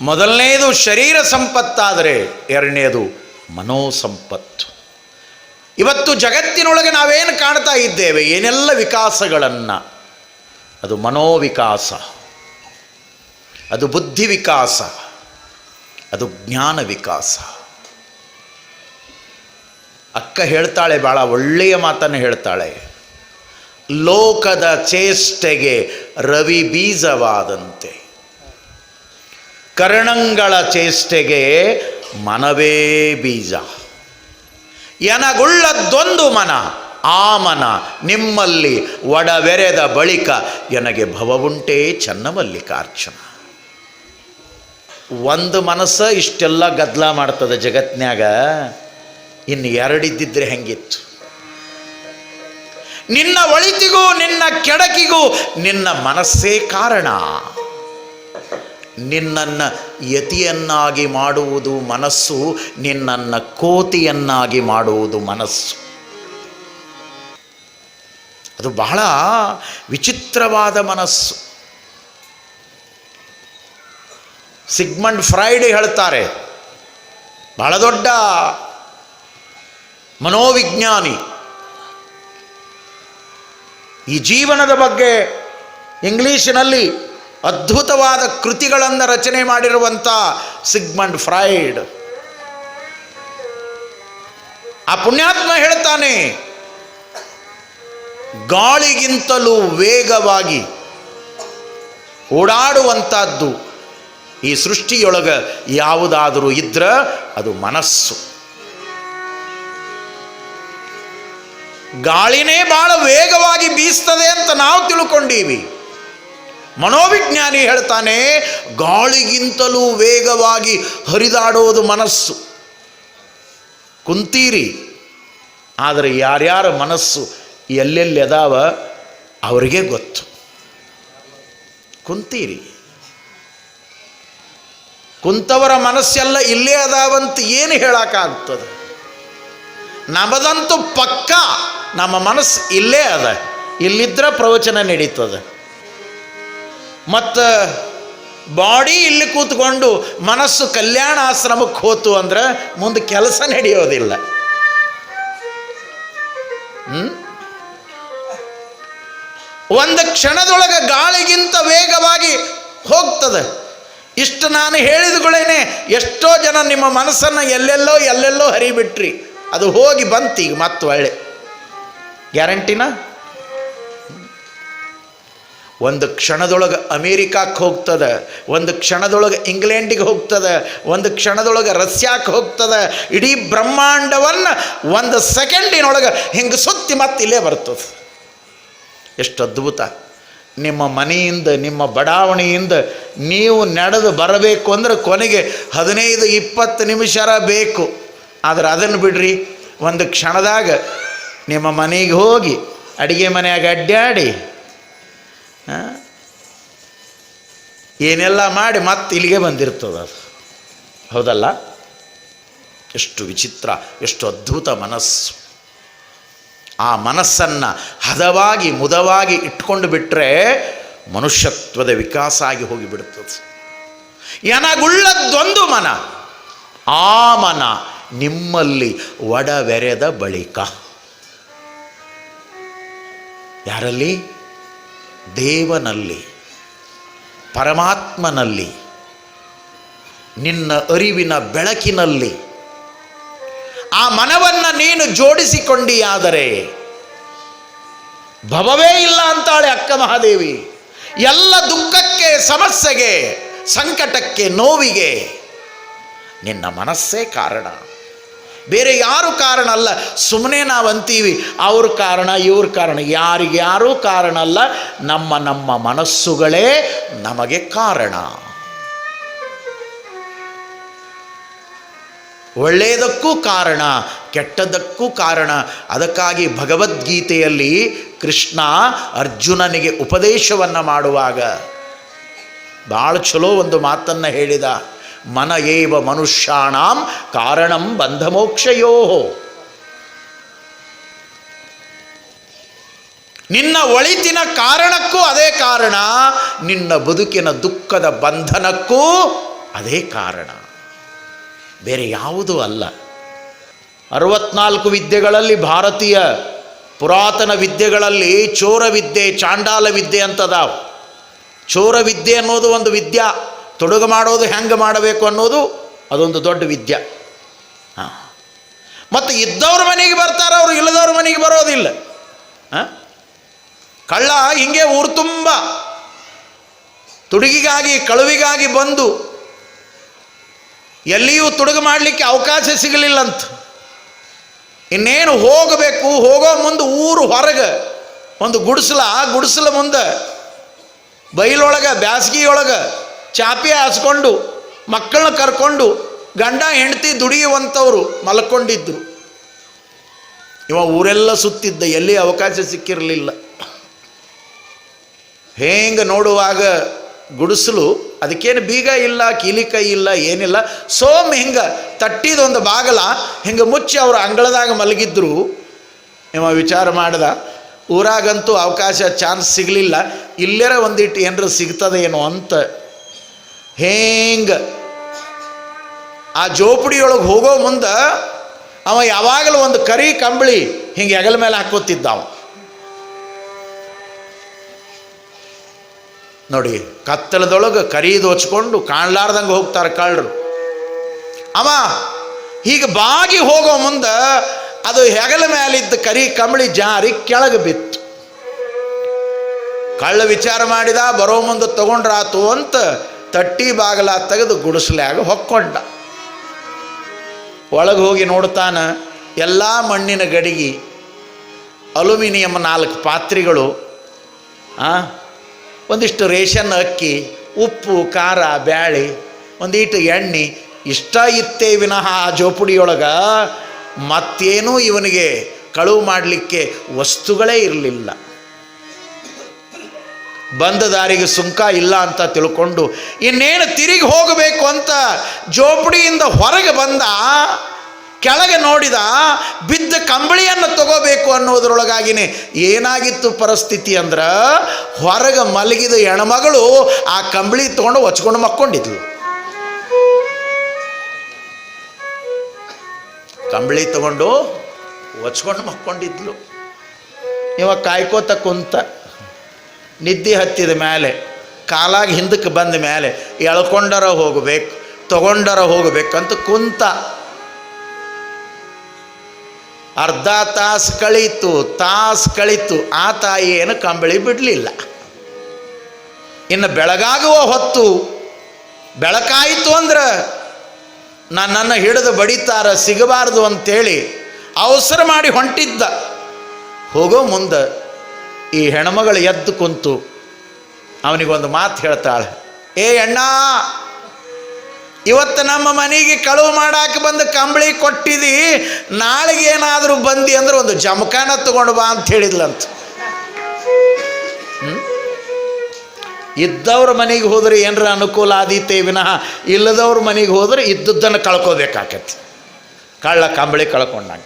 ಮೊದಲನೆಯದು ಶರೀರ ಸಂಪತ್ತಾದರೆ ಎರಡನೆಯದು ಮನೋಸಂಪತ್ತು. ಇವತ್ತು ಜಗತ್ತಿನೊಳಗೆ ನಾವೇನು ಕಾಣ್ತಾ ಇದ್ದೇವೆ, ಏನೆಲ್ಲ ವಿಕಾಸಗಳನ್ನು, ಅದು ಮನೋವಿಕಾಸ, ಅದು ಬುದ್ಧಿ ವಿಕಾಸ, ಅದು ಜ್ಞಾನ ವಿಕಾಸ. ಅಕ್ಕ ಹೇಳ್ತಾಳೆ, ಭಾಳ ಒಳ್ಳೆಯ ಮಾತನ್ನು ಹೇಳ್ತಾಳೆ, ಲೋಕದ ಚೇಷ್ಟೆಗೆ ರವಿ ಬೀಜವಾದಂತೆ, ಕರ್ಣಂಗಳ ಚೇಷ್ಟೆಗೆ ಮನವೇ ಬೀಜ. ಎನಗುಳ್ಳದ್ದೊಂದು ಮನ, ಆ ಮನ ನಿಮ್ಮಲ್ಲಿ ಒಡವೆರೆದ ಬಳಿಕ ಎನಗೆ ಭವವುಂಟೇ ಚನ್ನಮಲ್ಲಿಕಾರ್ಜುನ. ಒಂದು ಮನಸ್ಸು ಇಷ್ಟೆಲ್ಲ ಗದ್ದಲ ಮಾಡ್ತದೆ ಜಗತ್ನ್ಯಾಗ, ಇನ್ನು ಎರಡಿದ್ದಿದ್ರೆ ಹೆಂಗಿತ್ತು? ನಿನ್ನ ಒಳಿತಿಗೂ ನಿನ್ನ ಕೆಡಕಿಗೂ ನಿನ್ನ ಮನಸ್ಸೇ ಕಾರಣ. ನಿನ್ನನ್ನು ಯತಿಯನ್ನಾಗಿ ಮಾಡುವುದು ಮನಸ್ಸು, ನಿನ್ನನ್ನು ಕೋತಿಯನ್ನಾಗಿ ಮಾಡುವುದು ಮನಸ್ಸು. ಅದು ಬಹಳ ವಿಚಿತ್ರವಾದ ಮನಸ್ಸು. ಸಿಗ್ಮಂಡ್ ಫ್ರಾಯ್ಡ್ ಹೇಳ್ತಾರೆ, ಬಹಳ ದೊಡ್ಡ ಮನೋವಿಜ್ಞಾನಿ. ಈ ಜೀವನದ ಬಗ್ಗೆ ಇಂಗ್ಲೀಷಿನಲ್ಲಿ ಅದ್ಭುತವಾದ ಕೃತಿಗಳನ್ನು ರಚನೆ ಮಾಡಿರುವಂಥ ಸಿಗ್ಮಂಡ್ ಫ್ರಾಯ್ಡ್. ಆ ಪುಣ್ಯಾತ್ಮ ಹೇಳ್ತಾನೆ, ಗಾಳಿಗಿಂತಲೂ ವೇಗವಾಗಿ ಓಡಾಡುವಂಥದ್ದು ಈ ಸೃಷ್ಟಿಯೊಳಗೆ ಯಾವುದಾದರೂ ಇದ್ರೆ ಅದು ಮನಸ್ಸು. ಗಾಳಿನೇ ಭಾಳ ವೇಗವಾಗಿ ಬೀಸ್ತದೆ ಅಂತ ನಾವು ತಿಳ್ಕೊಂಡೀವಿ. ಮನೋವಿಜ್ಞಾನಿ ಹೇಳ್ತಾನೆ, ಗಾಳಿಗಿಂತಲೂ ವೇಗವಾಗಿ ಹರಿದಾಡೋದು ಮನಸ್ಸು. ಕುಂತೀರಿ, ಆದರೆ ಯಾರ್ಯಾರ ಮನಸ್ಸು ಎಲ್ಲೆಲ್ಲಿ ಅದಾವ ಅವರಿಗೆ ಗೊತ್ತು. ಕುಂತೀರಿ, ಕುಂತವರ ಮನಸ್ಸೆಲ್ಲ ಇಲ್ಲೇ ಅದಾವಂತ ಏನು ಹೇಳಕ್ಕಾಗ್ತದೆ? ನಮ್ಮದಂತೂ ಪಕ್ಕ ನಮ್ಮ ಮನಸ್ಸು ಇಲ್ಲೇ ಅದ, ಇಲ್ಲಿದ್ರೆ ಪ್ರವಚನ ನಡೀತದೆ. ಮತ್ತು ಬಾಡಿ ಇಲ್ಲಿ ಕೂತ್ಕೊಂಡು ಮನಸ್ಸು ಕಲ್ಯಾಣ ಆಶ್ರಮಕ್ಕೆ ಹೋತು ಅಂದ್ರೆ ಮುಂದೆ ಕೆಲಸ ನಡೆಯೋದಿಲ್ಲ. ಒಂದು ಕ್ಷಣದೊಳಗೆ ಗಾಳಿಗಿಂತ ವೇಗವಾಗಿ ಹೋಗ್ತದೆ. ಇಷ್ಟು ನಾನು ಹೇಳಿದಗಳೇನೆ ಎಷ್ಟೋ ಜನ ನಿಮ್ಮ ಮನಸ್ಸನ್ನು ಎಲ್ಲೆಲ್ಲೋ ಹರಿಬಿಟ್ರಿ. ಅದು ಹೋಗಿ ಬಂತು ಈಗ ಮತ್ತೆ ಒಳ್ಳೆ ಗ್ಯಾರಂಟಿನ. ಒಂದು ಕ್ಷಣದೊಳಗೆ ಅಮೇರಿಕಕ್ಕೆ ಹೋಗ್ತದೆ, ಒಂದು ಕ್ಷಣದೊಳಗೆ ಇಂಗ್ಲೆಂಡಿಗೆ ಹೋಗ್ತದೆ, ಒಂದು ಕ್ಷಣದೊಳಗೆ ರಷ್ಯಾಕ್ಕೆ ಹೋಗ್ತದೆ. ಇಡೀ ಬ್ರಹ್ಮಾಂಡವನ್ನು ಒಂದು ಸೆಕೆಂಡಿನೊಳಗೆ ಹಿಂಗೆ ಸುತ್ತಿ ಮತ್ತೆ ಇಲ್ಲೇ ಬರ್ತದೆ. ಎಷ್ಟು ಅದ್ಭುತ! ನಿಮ್ಮ ಮನೆಯಿಂದ, ನಿಮ್ಮ ಬಡಾವಣೆಯಿಂದ ನೀವು ನಡೆದು ಬರಬೇಕು ಅಂದರೆ ಕೊನೆಗೆ 15-20 ನಿಮಿಷ ಬೇಕು. ಆದರೆ ಅದನ್ನು ಬಿಡ್ರಿ, ಒಂದು ಕ್ಷಣದಾಗ ನಿಮ್ಮ ಮನೆಗೆ ಹೋಗಿ ಅಡುಗೆ ಮನೆಯಾಗ ಅಡ್ಡಾಡಿ ಏನೆಲ್ಲ ಮಾಡಿ ಮತ್ತೆ ಇಲ್ಲಿಗೆ ಬಂದಿರ್ತದೆ ಅದು. ಹೌದಲ್ಲ? ಎಷ್ಟು ವಿಚಿತ್ರ, ಎಷ್ಟು ಅದ್ಭುತ ಮನಸ್ಸು. ಆ ಮನಸ್ಸನ್ನು ಹದವಾಗಿ ಮುದವಾಗಿ ಇಟ್ಕೊಂಡು ಬಿಟ್ಟರೆ ಮನುಷ್ಯತ್ವದ ವಿಕಾಸ ಆಗಿ ಹೋಗಿಬಿಡ್ತದೆ. ಎನಗುಳ್ಳದ್ದೊಂದು ಮನ, ಆ ಮನ ನಿಮ್ಮಲ್ಲಿ ಒಡವೆರೆದ ಬಳಿಕ. ಯಾರಲ್ಲಿ? ದೇವನಲ್ಲಿ, ಪರಮಾತ್ಮನಲ್ಲಿ, ನಿನ್ನ ಅರಿವಿನ ಬೆಳಕಿನಲ್ಲಿ ಆ ಮನವನ್ನು ನೀನು ಜೋಡಿಸಿಕೊಂಡಿಯಾದರೆ ಭವವೇ ಇಲ್ಲ ಅಂತಾಳೆ ಅಕ್ಕ ಮಹಾದೇವಿ. ಎಲ್ಲ ದುಃಖಕ್ಕೆ, ಸಮಸ್ಯೆಗೆ, ಸಂಕಟಕ್ಕೆ, ನೋವಿಗೆ ನಿನ್ನ ಮನಸ್ಸೇ ಕಾರಣ, ಬೇರೆ ಯಾರು ಕಾರಣ ಅಲ್ಲ. ಸುಮ್ಮನೆ ನಾವು ಅಂತೀವಿ ಅವ್ರ ಕಾರಣ ಇವ್ರ ಕಾರಣ. ಯಾರಿಗ್ಯಾರೂ ಕಾರಣ ಅಲ್ಲ, ನಮ್ಮ ಮನಸ್ಸುಗಳೇ ನಮಗೆ ಕಾರಣ. ಒಳ್ಳೆಯದಕ್ಕೂ ಕಾರಣ, ಕೆಟ್ಟದ್ದಕ್ಕೂ ಕಾರಣ. ಅದಕ್ಕಾಗಿ ಭಗವದ್ಗೀತೆಯಲ್ಲಿ ಕೃಷ್ಣ ಅರ್ಜುನನಿಗೆ ಉಪದೇಶವನ್ನು ಮಾಡುವಾಗ ಭಾಳ ಚಲೋ ಒಂದು ಮಾತನ್ನು ಹೇಳಿದ. ಮನ ಏವ ಮನುಷ್ಯಾಣಾಂ ಕಾರಣಂ ಬಂಧಮೋಕ್ಷಯೋ. ನಿನ್ನ ಒಳಿತಿನ ಕಾರಣಕ್ಕೂ ಅದೇ ಕಾರಣ, ನಿನ್ನ ಬದುಕಿನ ದುಃಖದ ಬಂಧನಕ್ಕೂ ಅದೇ ಕಾರಣ, ಬೇರೆ ಯಾವುದೂ ಅಲ್ಲ. 64 ವಿದ್ಯೆಗಳಲ್ಲಿ ಭಾರತೀಯ ಪುರಾತನ ವಿದ್ಯೆಗಳಲ್ಲಿ ಚೋರ ವಿದ್ಯೆ, ಚಾಂಡಾಲ ವಿದ್ಯೆ ಅಂತದಾವ. ಚೋರ ವಿದ್ಯೆ ಅನ್ನೋದು ಒಂದು ವಿದ್ಯಾ, ತೊಡಗು ಮಾಡೋದು ಹೆಂಗೆ ಮಾಡಬೇಕು ಅನ್ನೋದು ಅದೊಂದು ದೊಡ್ಡ ವಿದ್ಯೆ. ಹಾಂ, ಮತ್ತು ಇದ್ದವ್ರ ಮನೆಗೆ ಬರ್ತಾರೆ, ಅವರು ಇಲ್ಲದವ್ರ ಮನೆಗೆ ಬರೋದಿಲ್ಲ. ಕಳ್ಳ ಹಿಂಗೆ ಊರು ತುಂಬ ತುಡುಗಿಗಾಗಿ ಕಳುವಿಗಾಗಿ ಬಂದು ಎಲ್ಲಿಯೂ ತುಡುಗು ಮಾಡಲಿಕ್ಕೆ ಅವಕಾಶ ಸಿಗಲಿಲ್ಲಂತ. ಇನ್ನೇನು ಹೋಗಬೇಕು, ಹೋಗೋ ಮುಂದೆ ಊರು ಹೊರಗೆ ಒಂದು ಗುಡಿಸಲ ಮುಂದೆ ಬೈಲೊಳಗೆ ಬ್ಯಾಸ್ಗಿಯೊಳಗೆ ಚಾಪಿ ಹಾಸ್ಕೊಂಡು ಮಕ್ಕಳನ್ನ ಕರ್ಕೊಂಡು ಗಂಡ ಹೆಂಡತಿ ದುಡಿಯುವಂಥವ್ರು ಮಲ್ಕೊಂಡಿದ್ರು. ಇವ ಊರೆಲ್ಲ ಸುತ್ತಿದ್ದ, ಎಲ್ಲಿ ಅವಕಾಶ ಸಿಕ್ಕಿರಲಿಲ್ಲ. ಹೇಗೆ ನೋಡುವಾಗ ಗುಡಿಸಲು, ಅದಕ್ಕೇನು ಬೀಗ ಇಲ್ಲ, ಕೀಲಿಕೈ ಇಲ್ಲ, ಏನಿಲ್ಲ. ಹಿಂಗೆ ತಟ್ಟಿದೊಂದು ಬಾಗಲ ಹಿಂಗೆ ಮುಚ್ಚಿ ಅವರು ಅಂಗಳದಾಗ ಮಲಗಿದ್ರು. ಇವ ವಿಚಾರ ಮಾಡ್ದ, ಊರಾಗಂತೂ ಅವಕಾಶ ಚಾನ್ಸ್ ಸಿಗಲಿಲ್ಲ, ಇಲ್ಲರ ಒಂದಿಟ್ಟು ಏನರ ಸಿಗ್ತದೇನೋ ಅಂತ ಹೇಂಗೆ ಆ ಜೋಪಡಿಯೊಳಗೆ ಹೋಗೋ ಮುಂದೆ ಅವ ಯಾವಾಗಲೂ ಒಂದು ಕರಿ ಕಂಬಳಿ ಹಿಂಗೆ ಹೆಗಲ ಮೇಲೆ ಹಾಕೋತಿದ್ದ. ಅವ ನೋಡಿ, ಕತ್ತಲದೊಳಗೆ ಕರೀದು ಹೊಚ್ಕೊಂಡು ಕಾಣಲಾರ್ದಂಗೆ ಹೋಗ್ತಾರೆ ಕಳ್ಳರು. ಅವ ಹೀಗೆ ಬಾಗಿ ಹೋಗೋ ಮುಂದೆ ಅದು ಹೆಗಲ ಮೇಲಿದ್ದ ಕರಿ ಕಂಬಳಿ ಜಾರಿ ಕೆಳಗೆ ಬಿತ್ತು. ಕಳ್ಳ ವಿಚಾರ ಮಾಡಿದ, ಬರೋ ಮುಂದೆ ತಗೊಂಡ್ರಾತು ಅಂತ ತಟ್ಟಿ ಬಾಗಲ ತೆಗೆದು ಗುಡಿಸ್ಲಾಗ ಹೊಕ್ಕೊಂಡ. ಒಳಗೆ ಹೋಗಿ ನೋಡ್ತಾನ, ಎಲ್ಲ ಮಣ್ಣಿನ ಗಡಿಗೆ, ಅಲ್ಯೂಮಿನಿಯಂ 4 ಪಾತ್ರೆಗಳು, ಒಂದಿಷ್ಟು ರೇಷನ್ ಅಕ್ಕಿ, ಉಪ್ಪು, ಖಾರ, ಬ್ಯಾಳೆ, ಒಂದೀಟು ಎಣ್ಣೆ, ಇಷ್ಟ ಇತ್ತೇ ವಿನಃ ಆ ಜೋಪುಡಿಯೊಳಗೆ ಮತ್ತೇನೂ ಇವನಿಗೆ ಕಳುವು ಮಾಡಲಿಕ್ಕೆ ವಸ್ತುಗಳೇ ಇರಲಿಲ್ಲ. ಬಂದ ದಾರಿಗೆ ಸುಂಕ ಇಲ್ಲ ಅಂತ ತಿಳ್ಕೊಂಡು ಇನ್ನೇನು ತಿರುಗಿ ಹೋಗಬೇಕು ಅಂತ ಜೋಪಡಿಯಿಂದ ಹೊರಗೆ ಬಂದ. ಕೆಳಗೆ ನೋಡಿದ, ಬಿದ್ದ ಕಂಬಳಿಯನ್ನು ತಗೋಬೇಕು ಅನ್ನೋದ್ರೊಳಗಾಗಿನೇ ಏನಾಗಿತ್ತು ಪರಿಸ್ಥಿತಿ ಅಂದ್ರೆ, ಹೊರಗೆ ಮಲಗಿದ ಹೆಣ್ಮಗಳು ಆ ಕಂಬಳಿ ತಗೊಂಡು ಹೊಚ್ಕೊಂಡು ಮಕ್ಕೊಂಡಿದ್ಲು. ಕಂಬಳಿ ತಗೊಂಡು ಹೊಚ್ಕೊಂಡು ಮಕ್ಕೊಂಡಿದ್ಲು. ಇವ ಕಾಯ್ಕೋತ ಕುಂತ, ನಿದ್ದೆ ಹತ್ತಿದ ಮೇಲೆ ಕಾಲಾಗಿ ಹಿಂದಕ್ಕೆ ಬಂದ ಮೇಲೆ ಎಳ್ಕೊಂಡರ ಹೋಗಬೇಕು, ತಗೊಂಡರ ಹೋಗಬೇಕಂತ ಕುಂತ. ಅರ್ಧ ತಾಸು ಕಳೀತು, ಆ ತಾಯಿ ಏನು ಕಂಬಳಿ ಬಿಡಲಿಲ್ಲ. ಇನ್ನು ಬೆಳಗಾಗುವ ಹೊತ್ತು, ಬೆಳಕಾಯಿತು ಅಂದ್ರೆ ನನ್ನನ್ನು ಹಿಡಿದು ಬಡಿತಾರ, ಸಿಗಬಾರ್ದು ಅಂತೇಳಿ ಅವಸರ ಮಾಡಿ ಹೊಂಟಿದ್ದ. ಹೋಗೋ ಮುಂದೆ ಈ ಹೆಣ್ಮಗಳು ಎದ್ದು ಕುಂತು ಅವನಿಗೊಂದು ಮಾತು ಹೇಳ್ತಾಳೆ, ಏ ಅಣ್ಣ, ಇವತ್ತು ನಮ್ಮ ಮನೆಗೆ ಕಳುವು ಮಾಡಾಕ ಬಂದು ಕಂಬಳಿ ಕೊಟ್ಟಿದಿ, ನಾಳೆಗೆ ಏನಾದರೂ ಬಂದಿ ಅಂದ್ರೆ ಒಂದು ಜಮಖಾನ ತಗೊಂಡು ಬಾ ಅಂತ ಹೇಳಿದ್ಲಂತ. ಇದ್ದವ್ರ ಮನೆಗೆ ಹೋದ್ರೆ ಏನರ ಅನುಕೂಲ ಆದೀತೇ ವಿನಃ ಇಲ್ಲದವ್ರ ಮನೆಗೆ ಹೋದ್ರೆ ಇದ್ದದ್ದನ್ನು ಕಳ್ಕೋಬೇಕಾಕತಿ. ಕಳ್ಳ ಕಂಬಳಿ ಕಳ್ಕೊಂಡಾಗ